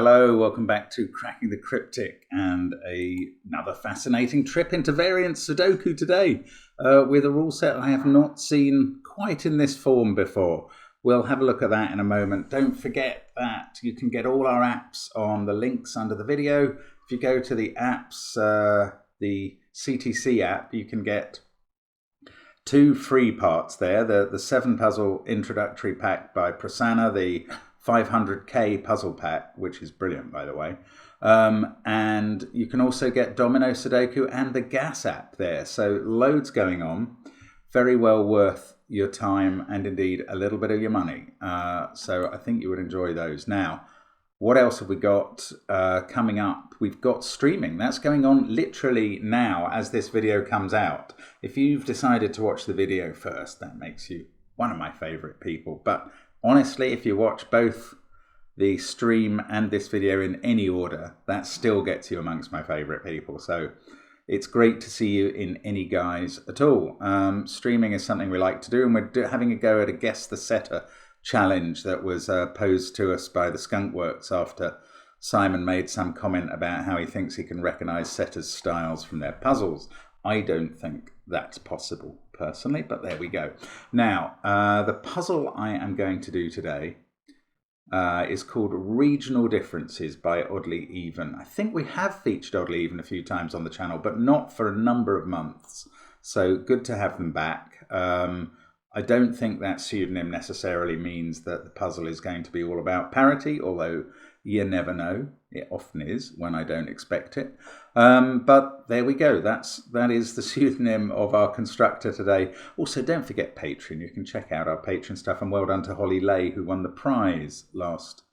Hello, welcome back to Cracking the Cryptic and another fascinating trip into variant Sudoku today with a rule set I have not seen quite in this form before. We'll have a look at that in a moment. Don't forget that you can get all our apps on the links under the video. If you go to the apps, the CTC app, you can get 2 free parts there. The 7 puzzle introductory pack by Prasanna, the 500k puzzle pack, which is brilliant, by the way. And you can also get Domino Sudoku and the Gas app there. So loads going on. Very well worth your time and indeed a little bit of your money. So I think you would enjoy those. Now, what else have we got coming up? We've got streaming. That's going on literally now as this video comes out. If you've decided to watch the video first, that makes you one of my favorite people. But honestly, if you watch both the stream and this video in any order, that still gets you amongst my favorite people. So it's great to see you in any guise at all. Streaming is something we like to do, and we're having a go at a Guess the Setter challenge that was posed to us by the Skunk Works after Simon made some comment about how he thinks he can recognize setters' styles from their puzzles. I don't think that's possible personally, but there we go. Now, the puzzle I am going to do today is called Regional Differences by Oddly Even. I think we have featured Oddly Even a few times on the channel, but not for a number of months. So good to have them back. I don't think that pseudonym necessarily means that the puzzle is going to be all about parity, although you never know. It often is when I don't expect it. But there we go. That is the pseudonym of our constructor today. Also, don't forget Patreon. You can check out our Patreon stuff. And well done to Holly Lay, who won the prize last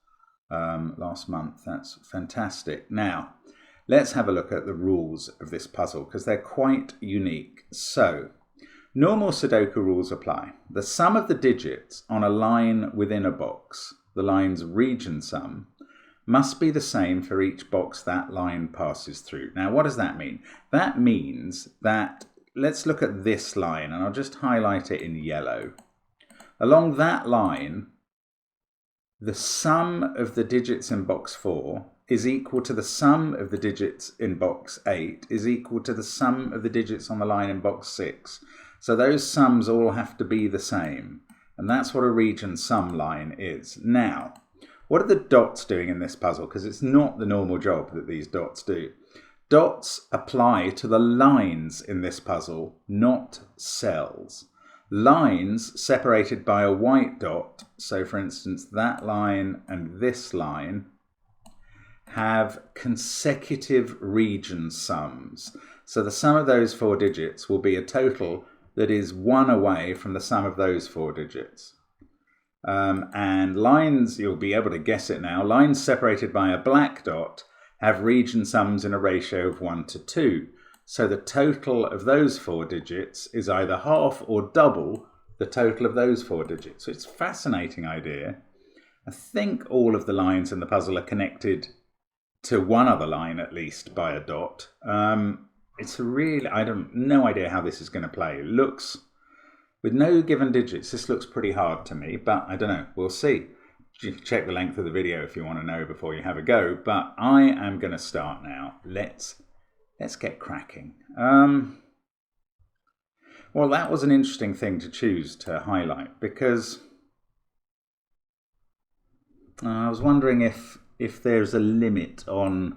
month. That's fantastic. Now, let's have a look at the rules of this puzzle because they're quite unique. So, normal Sudoku rules apply. The sum of the digits on a line within a box, the line's region sum, must be the same for each box that line passes through. Now, what does that mean? That means that, let's look at this line, and I'll just highlight it in yellow. Along that line, the sum of the digits in box 4 is equal to the sum of the digits in box 8 is equal to the sum of the digits on the line in box 6. So those sums all have to be the same. And that's what a region sum line is. Now, what are the dots doing in this puzzle? Because it's not the normal job that these dots do. Dots apply to the lines in this puzzle, not cells. Lines separated by a white dot, so for instance that line and this line, have consecutive region sums. So the sum of those 4 digits will be a total that is 1 away from the sum of those 4 digits. And lines, you'll be able to guess it now, lines separated by a black dot have region sums in a ratio of 1 to 2. So the total of those 4 digits is either half or double the total of those 4 digits. So it's a fascinating idea. I think all of the lines in the puzzle are connected to one other line at least by a dot. It's a really, no idea how this is going to play. It looks, with no given digits, this looks pretty hard to me, but I don't know, we'll see. You can check the length of the video if you want to know before you have a go, but I am going to start now. Let's get cracking. Well, that was an interesting thing to choose to highlight because I was wondering if there's a limit on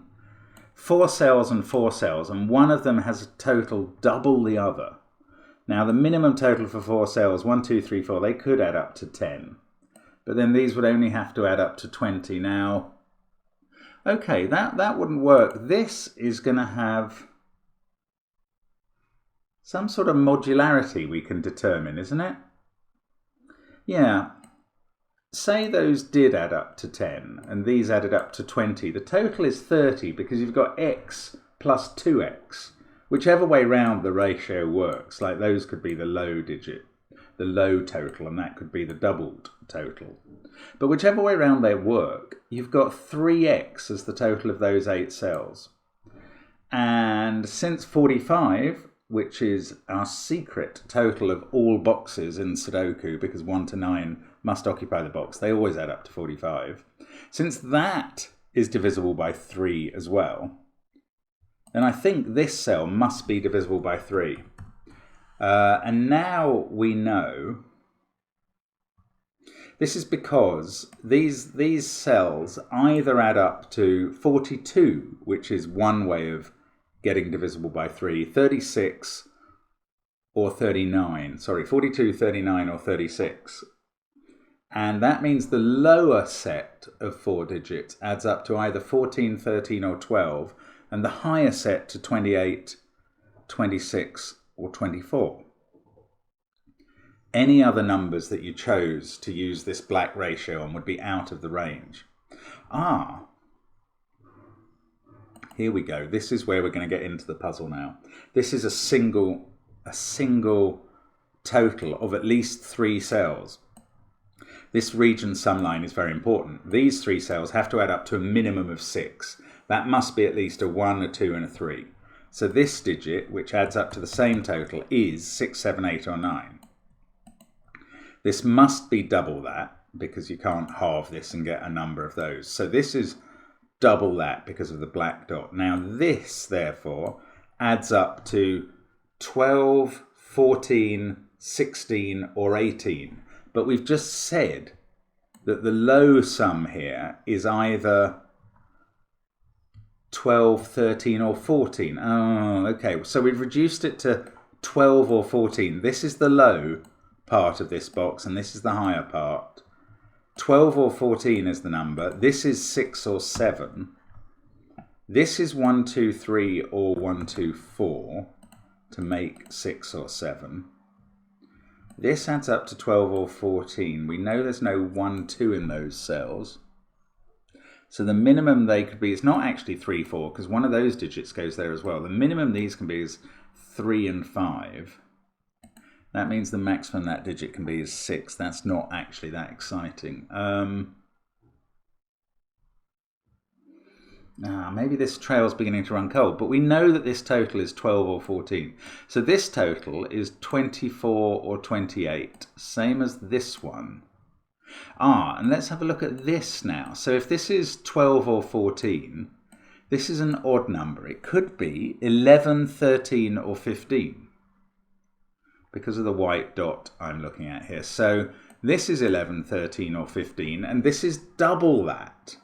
4 cells and 4 cells, and one of them has a total double the other. Now, the minimum total for 4 cells, 1, 2, 3, 4, they could add up to 10. But then these would only have to add up to 20. Now, okay, that wouldn't work. This is going to have some sort of modularity we can determine, isn't it? Yeah. Say those did add up to 10 and these added up to 20. The total is 30 because you've got x plus 2x. Whichever way round the ratio works, like those could be the low digit, the low total, and that could be the doubled total. But whichever way round they work, you've got 3x as the total of those 8 cells. And since 45, which is our secret total of all boxes in Sudoku, because 1 to 9 must occupy the box, they always add up to 45. Since that is divisible by 3 as well, then I think this cell must be divisible by 3. And now we know this is because these cells either add up to 42, which is one way of getting divisible by 3, 36 or 39. Sorry, 42, 39 or 36. And that means the lower set of 4 digits adds up to either 14, 13 or 12, and the higher set to 28, 26 or 24. Any other numbers that you chose to use this black ratio on would be out of the range. Ah, here we go. This is where we're going to get into the puzzle now. This is a single total of at least 3 cells. This region sum line is very important. These 3 cells have to add up to a minimum of 6. That must be at least a 1, a 2 and a 3. So this digit, which adds up to the same total, is 6, 7, 8 or 9. This must be double that, because you can't halve this and get a number of those. So this is double that because of the black dot. Now this, therefore, adds up to 12, 14, 16 or 18. But we've just said that the low sum here is either 12, 13 or 14. Oh, okay. So we've reduced it to 12 or 14. This is the low part of this box and this is the higher part. 12 or 14 is the number. This is 6 or 7. This is 1, 2, 3 or 1, 2, 4 to make 6 or 7. This adds up to 12 or 14. We know there's no 1, 2 in those cells. So the minimum they could be is not actually 3, 4, because one of those digits goes there as well. The minimum these can be is 3 and 5. That means the maximum that digit can be is 6. That's not actually that exciting. Maybe this trail's beginning to run cold, but we know that this total is 12 or 14. So this total is 24 or 28, same as this one. And let's have a look at this now. So if this is 12 or 14, this is an odd number. It could be 11, 13 or 15. Because of the white dot I'm looking at here. So this is 11, 13 or 15, and this is double that.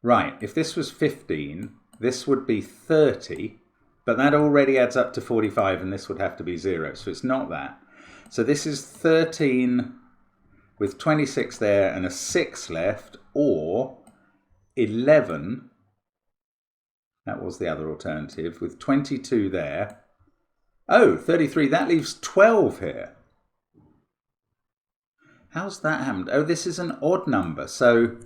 Right, if this was 15, this would be 30, but that already adds up to 45 and this would have to be 0, so it's not that. So this is 13 with 26 there and a 6 left, or 11, that was the other alternative, with 22 there. Oh, 33, that leaves 12 here. How's that happened? Oh, this is an odd number, so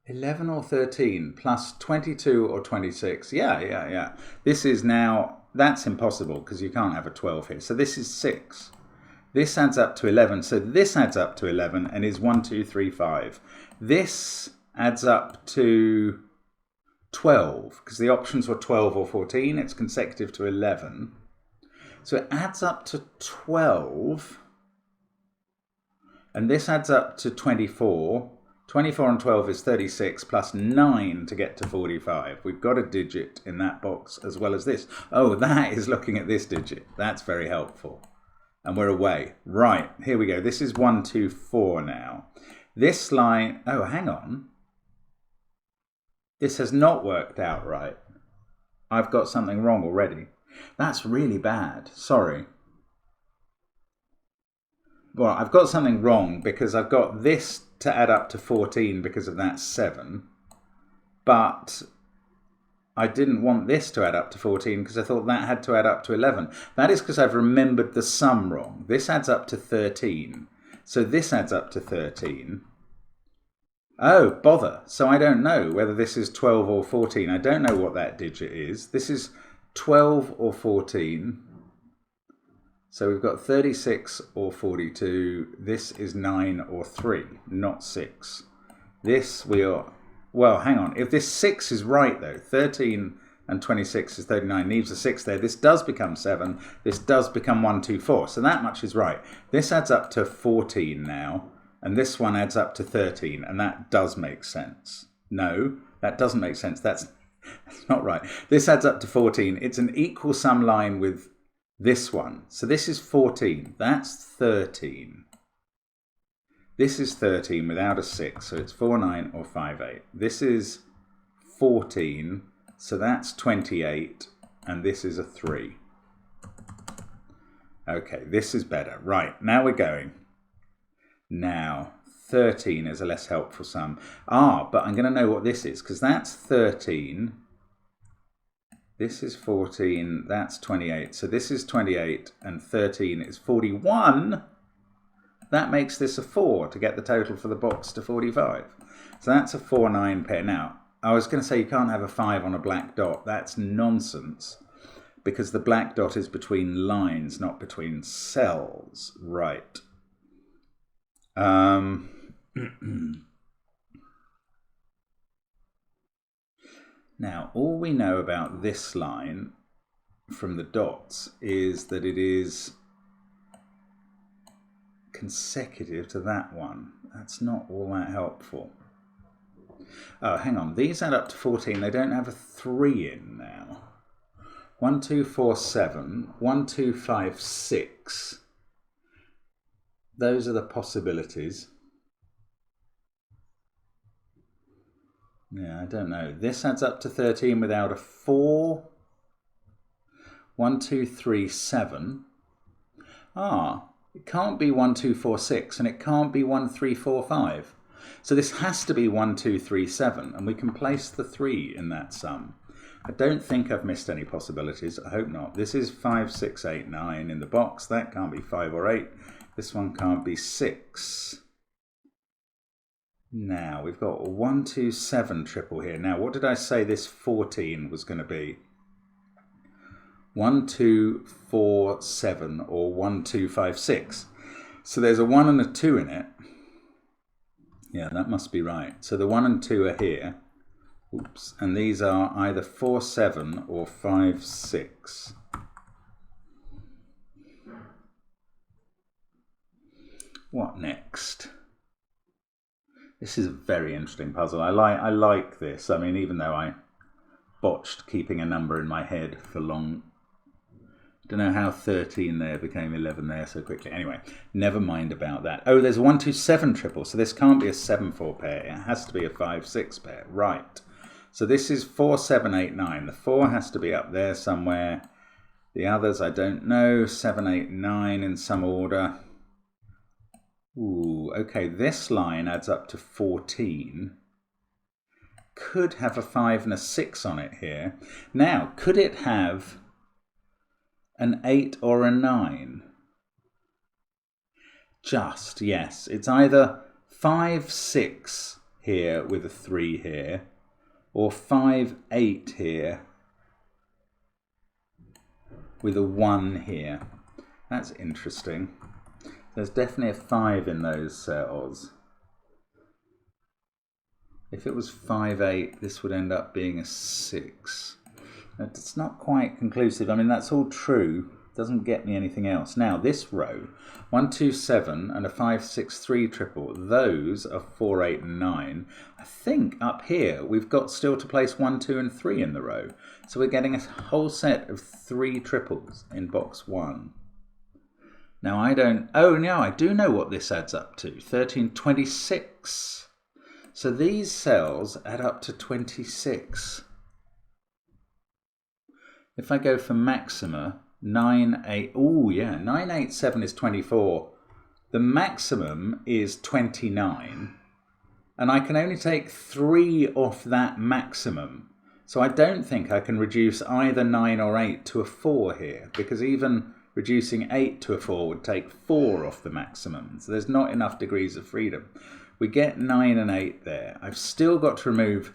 11 or 13 plus 22 or 26. Yeah. This is now, that's impossible because you can't have a 12 here. So this is 6. This adds up to 11. So this adds up to 11 and is 1, 2, 3, 5. This adds up to 12 because the options were 12 or 14. It's consecutive to 11. So it adds up to 12. And this adds up to 24. 24 and 12 is 36 plus 9 to get to 45. We've got a digit in that box as well as this. Oh, that is looking at this digit. That's very helpful. And we're away. Right, here we go. This is 1, 2, 4 now. This line, oh, hang on. This has not worked out right. I've got something wrong already. That's really bad. Sorry. Well, I've got something wrong because I've got this to add up to 14 because of that 7. But I didn't want this to add up to 14 because I thought that had to add up to 11. That is because I've remembered the sum wrong. This adds up to 13. So this adds up to 13. Oh, bother. So I don't know whether this is 12 or 14. I don't know what that digit is. This is 12 or 14. So we've got 36 or 42. This is 9 or 3, not 6. This we are, well, hang on. If this 6 is right, though, 13 and 26 is 39. Leaves a 6 there. This does become 7. This does become 1, 2, 4. So that much is right. This adds up to 14 now, and this one adds up to 13, and that does make sense. No, that doesn't make sense. That's not right. This adds up to 14. It's an equal sum line with this one. So this is 14. That's 13. This is 13 without a 6, so it's 4, 9, or 5, 8. This is 14, so that's 28, and this is a 3. Okay, this is better. Right, now we're going. Now, 13 is a less helpful sum. But I'm going to know what this is, because that's 13. This is 14, that's 28. So this is 28, and 13 is 41. That makes this a 4 to get the total for the box to 45. So that's a 4, 9 pair. Now, I was going to say you can't have a 5 on a black dot. That's nonsense, because the black dot is between lines, not between cells. Right. Now, all we know about this line from the dots is that it is consecutive to that one. That's not all that helpful. Oh, hang on. These add up to 14. They don't have a 3 in now. 1, 2, 4, 7. 1, 2, 5, 6. Those are the possibilities. Yeah, I don't know. This adds up to 13 without a 4. 1, 2, 3, 7. It can't be 1, 2, 4, 6, and it can't be 1, 3, 4, 5. So this has to be 1, 2, 3, 7, and we can place the 3 in that sum. I don't think I've missed any possibilities. I hope not. This is 5, 6, 8, 9 in the box. That can't be 5 or 8. This one can't be 6. Now, we've got 1, 2, 7 triple here. Now, what did I say this 14 was going to be? 1, 2, 4, 7, or 1, 2, 5, 6. So there's a 1 and a 2 in it. Yeah, that must be right. So the 1 and 2 are here. Oops. And these are either 4, 7 or 5, 6. What next? This is a very interesting puzzle. I like this. I mean, even though I botched keeping a number in my head for long. Don't know how 13 there became 11 there so quickly. Anyway, never mind about that. Oh, there's a 1, 2, 7 triple. So this can't be a 7, 4 pair. It has to be a 5, 6 pair. Right. So this is 4, 7, 8, 9. The 4 has to be up there somewhere. The others, I don't know. 7, 8, 9 in some order. Ooh, okay. This line adds up to 14. Could have a 5 and a 6 on it here. Now, could it have an 8 or a 9? Just, yes. It's either 5, 6 here with a 3 here, or 5, 8 here with a 1 here. That's interesting. There's definitely a 5 in those cells. If it was 5, 8, this would end up being a 6. It's not quite conclusive. I mean, that's all true. Doesn't get me anything else. Now, this row, 1, 2, 7 and a 5, 6, 3 triple. Those are 4, 8 and 9. I think up here we've got still to place 1, 2 and 3 in the row. So we're getting a whole set of 3 triples in box 1. Now, I do know what this adds up to. 13, 26. So these cells add up to 26. If I go for maxima, 9, 8, oh yeah, 9, 8, 7 is 24. The maximum is 29. And I can only take 3 off that maximum. So I don't think I can reduce either 9 or 8 to a 4 here, because even reducing 8 to a 4 would take 4 off the maximum. So there's not enough degrees of freedom. We get 9 and 8 there. I've still got to remove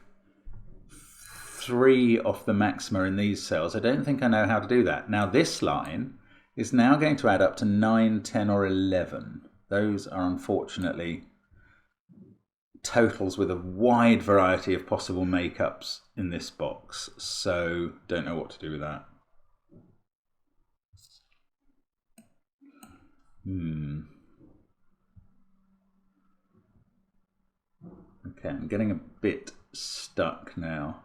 3 off the maxima in these cells. I don't think I know how to do that. Now this line is now going to add up to 9, 10 or 11. Those are unfortunately totals with a wide variety of possible makeups in this box, so don't know what to do with that. Okay, I'm getting a bit stuck now.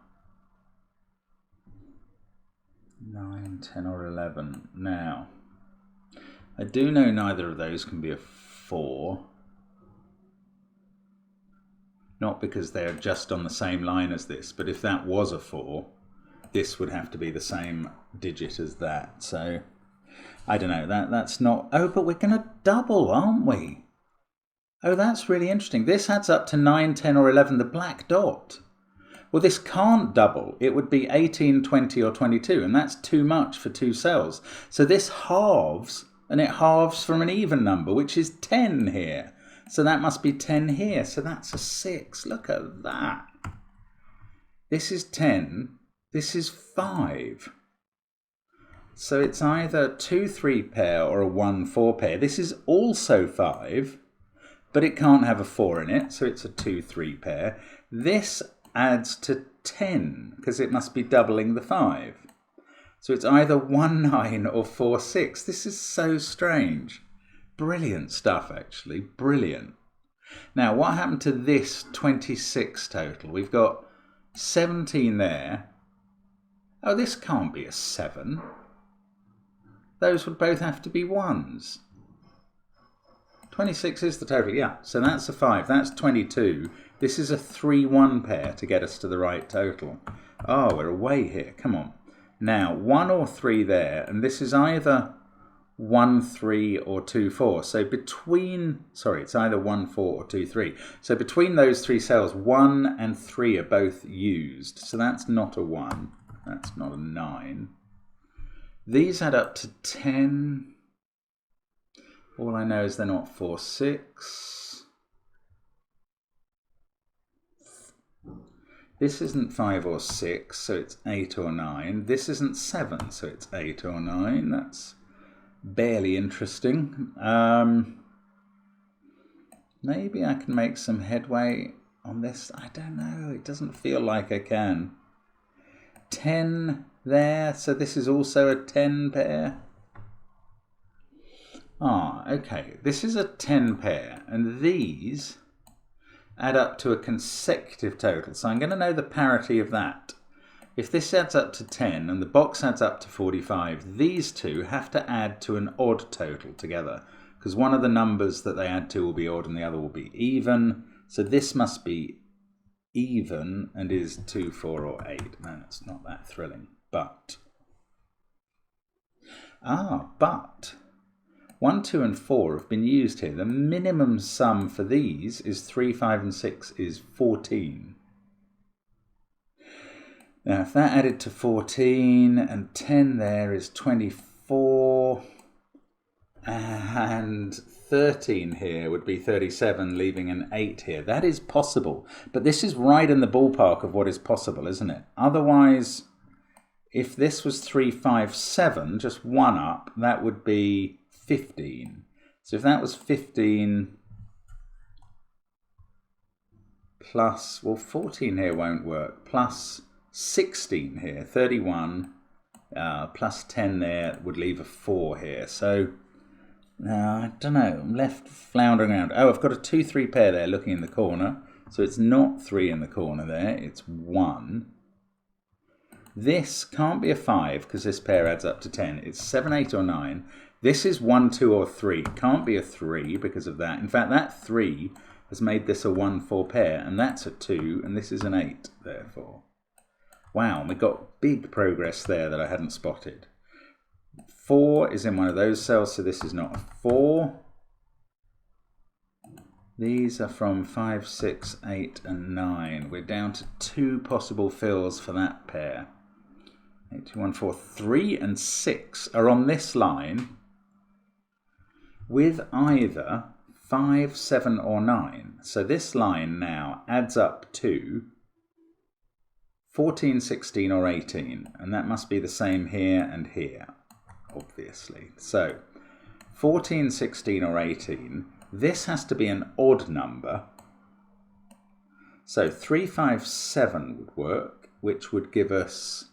9, 10 or 11. Now, I do know neither of those can be a 4. Not because they're just on the same line as this, but if that was a 4, this would have to be the same digit as that. So, I don't know, that's not... Oh, but we're going to double, aren't we? Oh, that's really interesting. This adds up to 9, 10 or 11, the black dot. Well, this can't double. It would be 18, 20 or 22, and that's too much for 2 cells. So this halves, and it halves from an even number, which is 10 here. So that must be 10 here. So that's a 6. Look at that. This is 10. This is 5. So it's either 2, 3 pair or a 1, 4 pair. This is also 5, but it can't have a 4 in it, so it's a 2, 3 pair. This adds to 10, because it must be doubling the 5. So it's either 1, 9 or 4, 6. This is so strange. Brilliant stuff, actually. Brilliant. Now, what happened to this 26 total? We've got 17 there. Oh, this can't be a 7. Those would both have to be 1s. 26 is the total, yeah. So that's a 5. That's 22. This is a 3-1 pair to get us to the right total. Oh, we're away here. Come on. Now, 1 or 3 there, and this is either 1, 3 or 2, 4. So between, sorry, it's either 1, 4 or 2, 3. So between those 3 cells, 1 and 3 are both used. So that's not a 1. That's not a 9. These add up to 10. All I know is they're not 4, 6. This isn't 5 or 6, so it's 8 or 9. This isn't 7, so it's 8 or 9. That's barely interesting. Maybe I can make some headway on this. I don't know. It doesn't feel like I can. 10 there, so this is also a 10 pair. Ah, okay. This is a 10 pair, and these add up to a consecutive total. So I'm going to know the parity of that. If this adds up to 10 and the box adds up to 45, these two have to add to an odd total together, because one of the numbers that they add to will be odd and the other will be even. So this must be even and is 2, 4 or 8. Man, it's not that thrilling. But 1, 2 and 4 have been used here. The minimum sum for these is 3, 5 and 6 is 14. Now if that added to 14 and 10 there is 24, and 13 here would be 37, leaving an 8 here. That is possible, but this is right in the ballpark of what is possible, isn't it? Otherwise, if this was 3, 5, 7, just 1 up, that would be 15. So if that was 15 plus, well, 14 here won't work, plus 16 here, 31, plus 10 there would leave a 4 here. So, I don't know, I'm left floundering around. Oh, I've got a 2, 3 pair there looking in the corner. So it's not 3 in the corner there, it's 1. This can't be a 5 because this pair adds up to 10. It's 7, 8 or 9. This is 1, 2 or 3. Can't be a 3 because of that. In fact, that 3 has made this a 1, 4 pair, and that's a 2, and this is an 8, therefore. Wow, we got big progress there that I hadn't spotted. 4 is in one of those cells, so this is not a 4. These are from 5, 6, 8, and 9. We're down to 2 possible fills for that pair. 8, 2, 1, 4, 3 and 6 are on this line with either 5, 7 or 9. So this line now adds up to 14, 16 or 18, and that must be the same here and here, obviously. So 14, 16 or 18, this has to be an odd number, So 357 would work, which would give us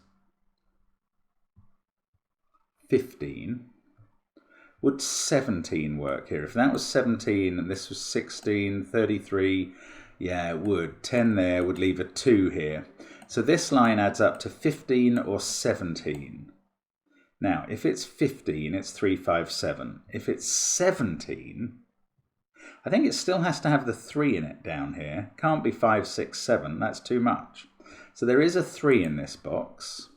15. Would 17 work here? If that was 17 and this was 16, 33, yeah, it would. 10 there would leave a 2 here. So this line adds up to 15 or 17. Now, if it's 15, it's 357. If it's 17, I think it still has to have the 3 in it down here. Can't be 5, 6, 7. That's too much. So there is a 3 in this box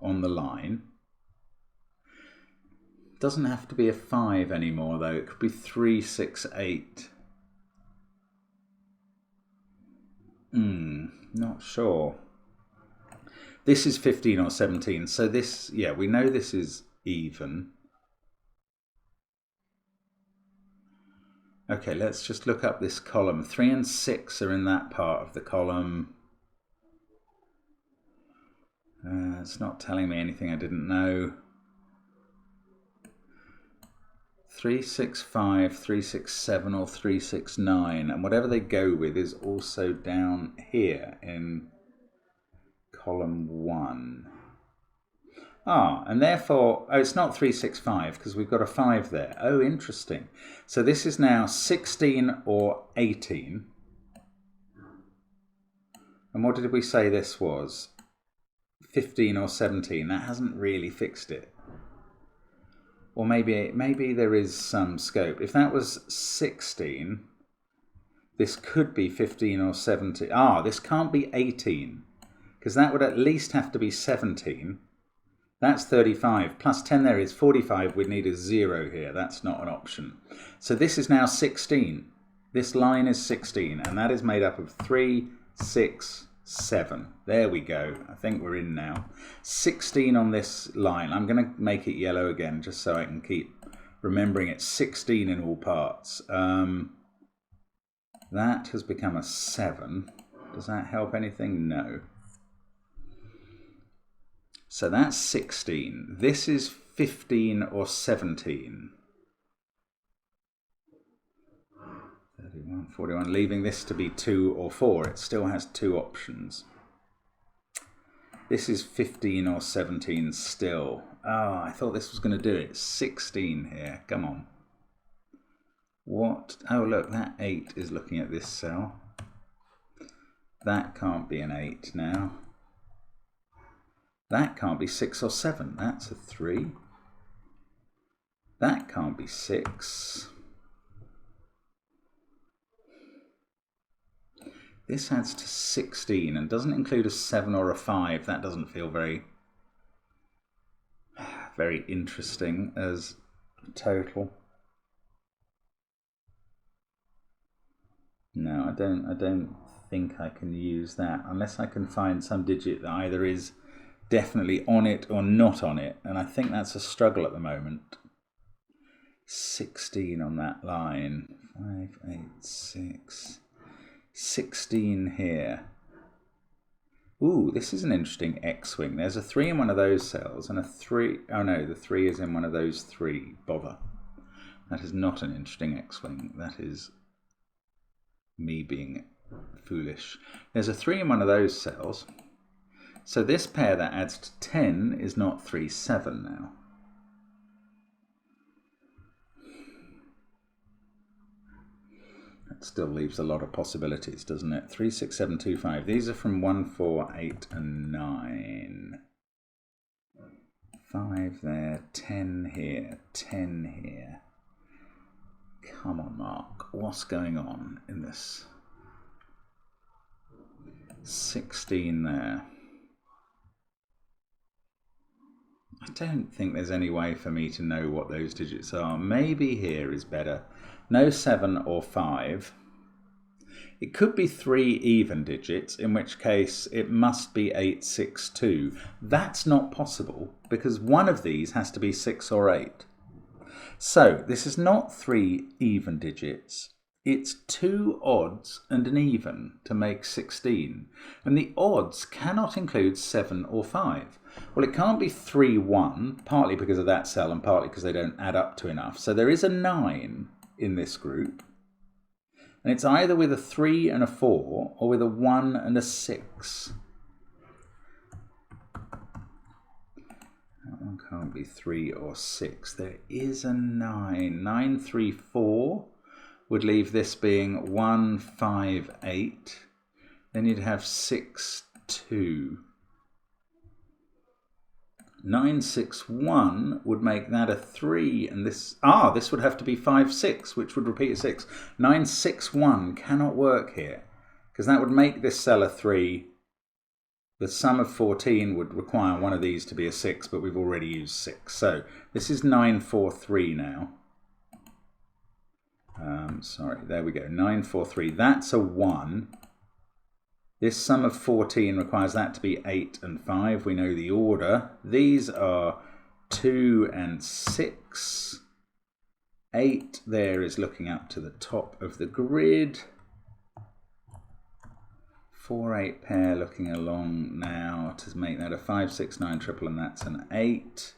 on the line. Doesn't have to be a 5 anymore, though. It could be 3, 6, 8. Not sure. This is 15 or 17. So this, yeah, we know this is even. Okay, let's just look up this column. 3 and 6 are in that part of the column. It's not telling me anything I didn't know. 365, 367 or 369, and whatever they go with is also down here in column 1. And therefore, oh, it's not 365 because we've got a 5 there. Oh, interesting. So this is now 16 or 18. And what did we say this was? 15 or 17. That hasn't really fixed it. Or maybe there is some scope. If that was 16, this could be 15 or 17. This can't be 18, because that would at least have to be 17. That's 35. Plus 10 there is 45. We'd need a 0 here. That's not an option. So this is now 16. This line is 16, and that is made up of 3, 6, 7. There we go. I think we're in now. 16 on this line. I'm going to make it yellow again just so I can keep remembering it's 16 in all parts. That has become a 7. Does that help anything? No. So that's 16. This is 15 or 17. 31, 41, leaving this to be 2 or 4. It still has 2 options. This is 15 or 17 still. I thought this was going to do it. 16 here. Come on. What? Oh, look, that 8 is looking at this cell. That can't be an 8 now. That can't be 6 or 7. That's a 3. That can't be 6. This adds to 16 and doesn't include a 7 or a 5. That doesn't feel very interesting as a total. No, I don't think I can use that unless I can find some digit that either is definitely on it or not on it, and I think that's a struggle at the moment. 16 on that line. 5, 8, 6. 16 here. Ooh, this is an interesting X-wing. There's a 3 in one of those cells and a 3. Oh no, the 3 is in one of those 3. Bother. That is not an interesting X-wing. That is me being foolish. There's a 3 in one of those cells. So this pair that adds to 10 is not 3, 7 now. That still leaves a lot of possibilities, doesn't it? 3, 6, 7, 2, 5. These are from 1, 4, 8 and 9. 5 there, 10 here, 10 here. Come on, Mark. What's going on in this? 16 there. I don't think there's any way for me to know what those digits are. Maybe here is better. No 7 or 5. It could be 3 even digits, in which case it must be 8, 6, 2. That's not possible because one of these has to be 6 or 8. So this is not 3 even digits. It's 2 odds and an even to make 16. And the odds cannot include 7 or 5. Well, it can't be 3, 1, partly because of that cell and partly because they don't add up to enough. So there is a 9 in this group. And it's either with a 3 and a 4 or with a 1 and a 6. That one can't be 3 or 6. There is a 9. 9, 3, 4 would leave this being 1, 5, 8. Then you'd have 6, 2. 9, 6, 1 would make that a 3, and this would have to be 5, 6, which would repeat a 6. 9, 6, 1 cannot work here, because that would make this cell a 3. The sum of 14 would require one of these to be a 6, but we've already used 6. So this is 9, 4, 3 now. Sorry, there we go. 9, 4, 3. That's a 1. This sum of 14 requires that to be 8 and 5. We know the order. These are 2 and 6. 8 there is looking up to the top of the grid. 4, 8 pair looking along now to make that a 5, 6, 9 triple, and that's an 8.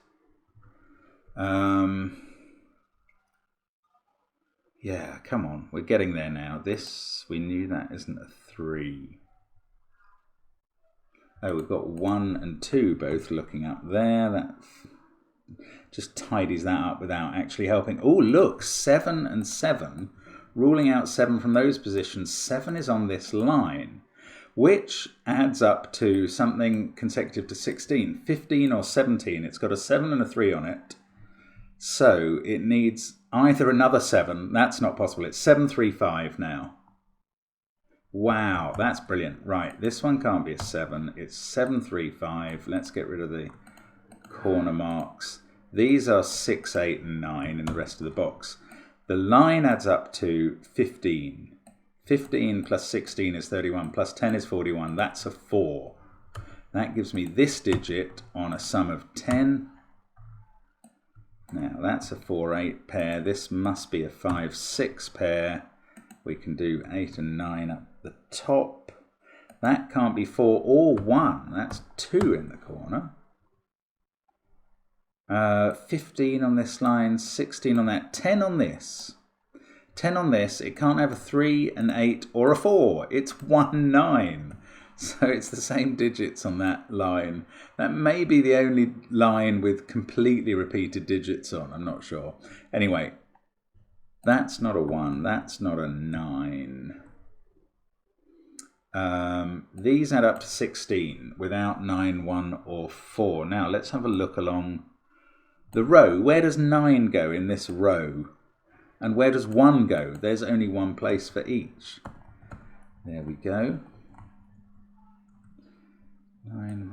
Yeah, come on, we're getting there now. This, we knew that isn't a 3. Oh, we've got 1 and 2 both looking up there. That just tidies that up without actually helping. Oh, look, 7 and 7. Ruling out 7 from those positions. 7 is on this line, which adds up to something consecutive to 16. 15 or 17. It's got a 7 and a 3 on it. So it needs either another 7. That's not possible. It's 7, 3, 5 now. Wow, that's brilliant. Right, this one can't be a 7. It's 7, 3, 5. Let's get rid of the corner marks. These are 6, 8, and 9 in the rest of the box. The line adds up to 15. 15 plus 16 is 31, plus 10 is 41. That's a 4. That gives me this digit on a sum of 10. Now, that's a 4, 8 pair. This must be a 5, 6 pair. We can do 8 and 9 up the top. That can't be 4 or 1. That's 2 in the corner. 15 on this line, 16 on that, 10 on this. 10 on this, it can't have a 3, an 8, or a 4. It's 1, 9. So it's the same digits on that line. That may be the only line with completely repeated digits on, I'm not sure. Anyway, that's not a 1, that's not a 9. These add up to 16 without 9, 1, or 4. Now let's have a look along the row. Where does 9 go in this row? And where does 1 go? There's only one place for each. There we go. 9,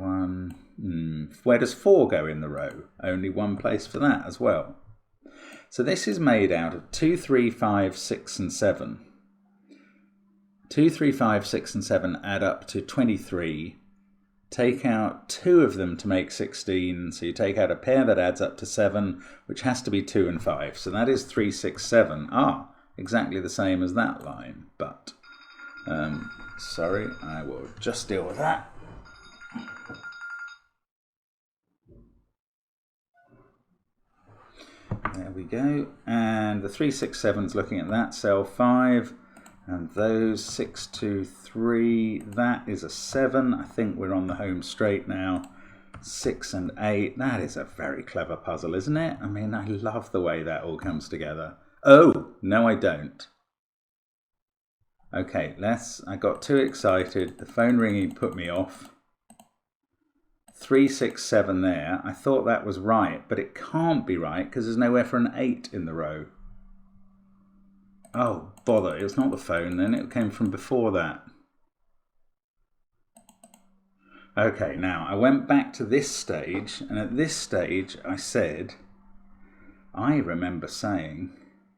1. Where does 4 go in the row? Only one place for that as well. So this is made out of 2, 3, 5, 6, and 7. 2, 3, 5, 6, and 7 add up to 23. Take out 2 of them to make 16. So you take out a pair that adds up to 7, which has to be 2 and 5. So that is 3, 6, 7. Exactly the same as that line. But, sorry, I will just deal with that. There we go. And the 3, 6, 7 is looking at that cell 5. And those 6, 2, 3, that is a 7. I think we're on the home straight now. 6 and 8. That is a very clever puzzle, isn't it? I mean, I love the way that all comes together. Oh, no, I don't. Okay, I got too excited. The phone ringing put me off. 3, 6, 7 there. I thought that was right, but it can't be right because there's nowhere for an 8 in the row. Oh, bother. It was not the phone then. It came from before that. Okay, now I went back to this stage, and at this stage I remember saying,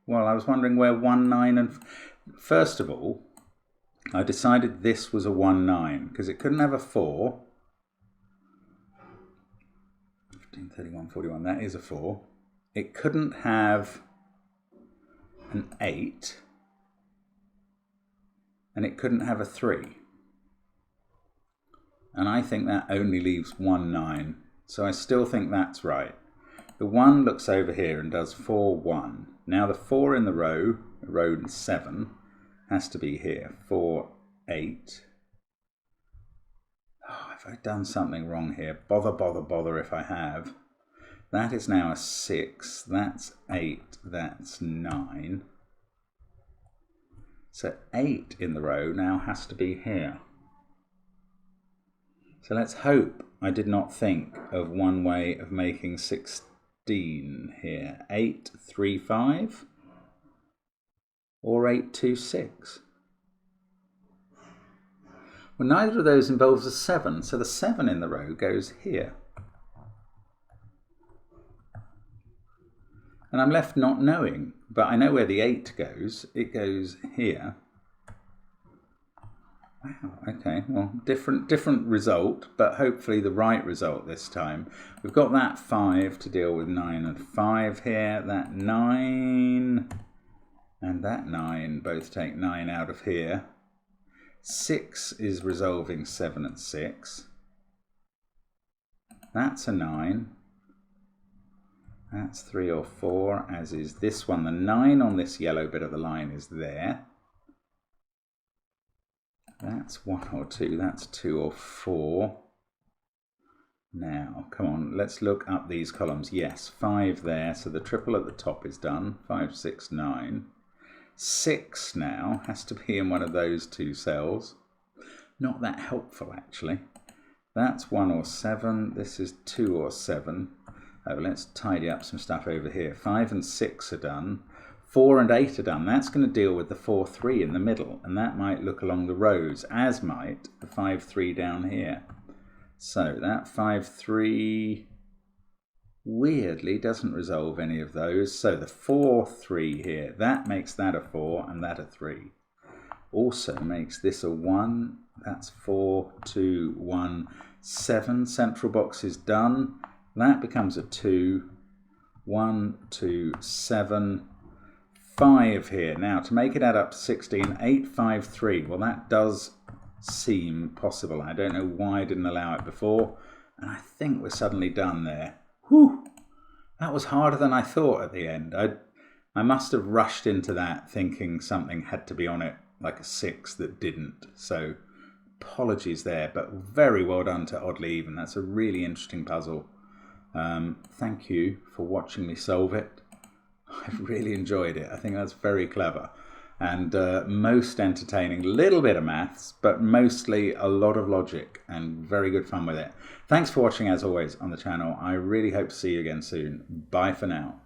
well, I was wondering where 1, 9 and... First of all, I decided this was a 1, 9 because it couldn't have a 4. 15, 31, 41, that is a 4. It couldn't have an 8, and it couldn't have a 3. And I think that only leaves 1, 9. So I still think that's right. The 1 looks over here and does 4, 1. Now the 4 in the row 7, has to be here. 4, 8. Oh, have I done something wrong here? Bother if I have. That is now a 6. That's 8. That's 9. So 8 in the row now has to be here. So let's hope I did not think of one way of making 16 here. 8, 3, 5 or 8, 2, 6. Well, neither of those involves a 7, so the 7 in the row goes here. And I'm left not knowing, but I know where the 8 goes. It goes here. Wow, okay, well, different result, but hopefully the right result this time. We've got that 5 to deal with 9 and 5 here. That 9 and that 9 both take 9 out of here. 6 is resolving 7 and 6. That's a 9. That's 3 or 4, as is this one. The 9 on this yellow bit of the line is there. That's 1 or 2. That's 2 or 4. Now, come on, let's look up these columns. Yes, 5 there, so the triple at the top is done. 5, 6, 9. 6 now has to be in one of those two cells. Not that helpful, actually. That's 1 or 7. This is 2 or 7. Oh, let's tidy up some stuff over here. 5 and 6 are done. 4 and 8 are done. That's going to deal with the 4, 3 in the middle, and that might look along the rows, as might the 5, 3 down here. So that 5, 3 weirdly doesn't resolve any of those. So the 4, 3 here, that makes that a 4 and that a 3. Also makes this a 1. That's 4, 2, 1, 7. Central box is done. That becomes a 2. 1, 2, 7. 5 here. Now to make it add up to 16, 8, 5, 3. Well, that does seem possible. I don't know why I didn't allow it before, and I think we're suddenly done there. Whew! That was harder than I thought at the end. I must have rushed into that thinking something had to be on it, like a 6 that didn't. So apologies there, but very well done to Oddly Even. That's a really interesting puzzle. Thank you for watching me solve it. I've really enjoyed it. I think that's very clever and most entertaining. Little bit of maths, but mostly a lot of logic and very good fun with it. Thanks for watching as always on the channel. I really hope to see you again soon. Bye for now.